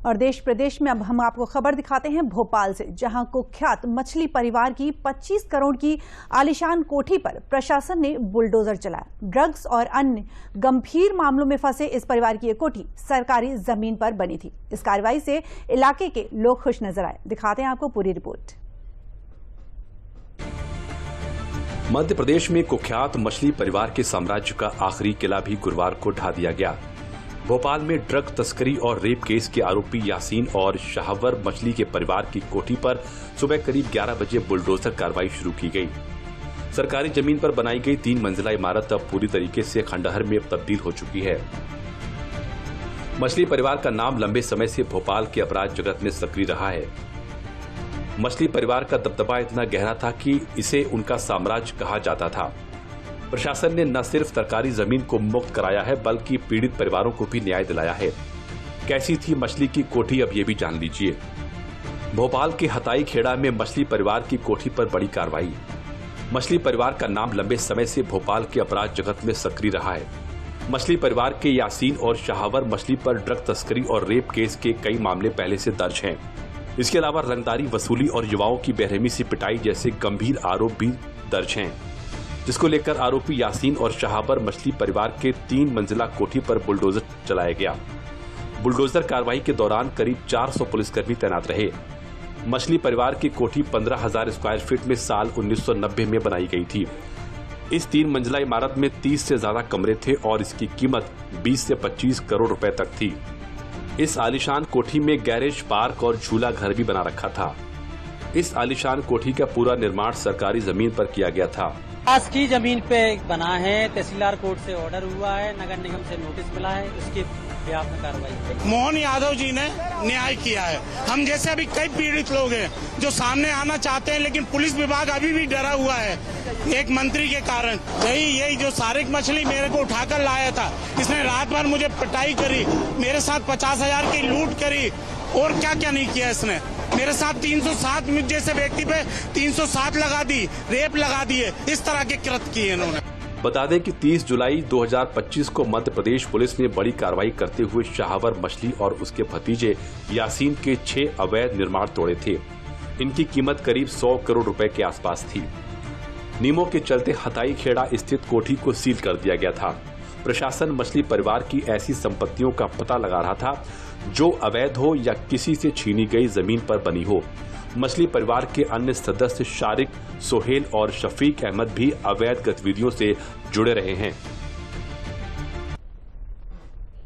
और देश प्रदेश में अब हम आपको खबर दिखाते हैं भोपाल से, जहां कुख्यात मछली परिवार की 25 करोड़ की आलीशान कोठी पर प्रशासन ने बुलडोजर चलाया। ड्रग्स और अन्य गंभीर मामलों में फंसे इस परिवार की ये कोठी सरकारी जमीन पर बनी थी। इस कार्रवाई से इलाके के लोग खुश नजर आए। दिखाते हैं आपको पूरी रिपोर्ट। मध्य प्रदेश में कुख्यात मछली परिवार के साम्राज्य का आखिरी किला भी गुरुवार को ढा दिया गया। भोपाल में ड्रग तस्करी और रेप केस के आरोपी यासीन और शाहवर मछली के परिवार की कोठी पर सुबह करीब 11 बजे बुलडोजर कार्रवाई शुरू की गई। सरकारी जमीन पर बनाई गई 3 मंजिला इमारत अब पूरी तरीके से खंडहर में तब्दील हो चुकी है। मछली परिवार का नाम लंबे समय से भोपाल के अपराध जगत में सक्रिय रहा है। मछली परिवार का दबदबा इतना गहरा था कि इसे उनका साम्राज्य कहा जाता था। प्रशासन ने न सिर्फ सरकारी जमीन को मुक्त कराया है, बल्कि पीड़ित परिवारों को भी न्याय दिलाया है। कैसी थी मछली की कोठी, अब ये भी जान लीजिए। भोपाल के हताई खेड़ा में मछली परिवार की कोठी पर बड़ी कार्रवाई। मछली परिवार का नाम लंबे समय से भोपाल के अपराध जगत में सक्रिय रहा है। मछली परिवार के यासीन और शाहवर मछली पर ड्रग तस्करी और रेप केस के कई मामले पहले से दर्ज हैं। इसके अलावा रंगदारी वसूली और युवाओं की बेरहमी से पिटाई जैसे गंभीर आरोप भी दर्ज हैं, जिसको लेकर आरोपी यासीन और शाहवर मछली परिवार के 3 मंजिला कोठी पर बुलडोजर चलाया गया। बुलडोजर कार्रवाई के दौरान करीब 400 पुलिसकर्मी तैनात रहे। मछली परिवार की कोठी 15,000 स्क्वायर फीट में साल 1990 में बनाई गई थी। इस 3 मंजिला इमारत में 30 से ज्यादा कमरे थे और इसकी कीमत 20 से 25 करोड़ रुपए तक थी। इस आलीशान कोठी में गैरेज, पार्क और झूला घर भी बना रखा था। इस आलीशान कोठी का पूरा निर्माण सरकारी जमीन पर किया गया था। पास की जमीन पे बना है। तहसीलदार कोर्ट से ऑर्डर हुआ है, नगर निगम से नोटिस मिला है, उसके खिलाफ में कार्रवाई। मोहन यादव जी ने न्याय किया है। हम जैसे अभी कई पीड़ित लोग हैं जो सामने आना चाहते हैं, लेकिन पुलिस विभाग अभी भी डरा हुआ है एक मंत्री के कारण। यही जो सारिक मछली मेरे को उठाकर लाया था, इसने रात भर मुझे पिटाई करी, मेरे साथ 50,000 की लूट करी और क्या क्या नहीं किया इसने। मेरे साथ 307 जैसे व्यक्ति पे 307 लगा दी, रेप लगा दिए, इस तरह के कृत्य किए इन्होंने। बता दें कि 30 जुलाई 2025 को मध्य प्रदेश पुलिस ने बड़ी कार्रवाई करते हुए शाहवर मछली और उसके भतीजे यासीन के 6 अवैध निर्माण तोड़े थे। इनकी कीमत करीब 100 करोड़ रुपए के आसपास थी। नियमों के चलते हताई खेड़ा स्थित कोठी को सील कर दिया गया था। प्रशासन मछली परिवार की ऐसी संपत्तियों का पता लगा रहा था जो अवैध हो या किसी से छीनी गई जमीन पर बनी हो। मछली परिवार के अन्य सदस्य शारिक, सोहेल और शफीक अहमद भी अवैध गतिविधियों से जुड़े रहे हैं।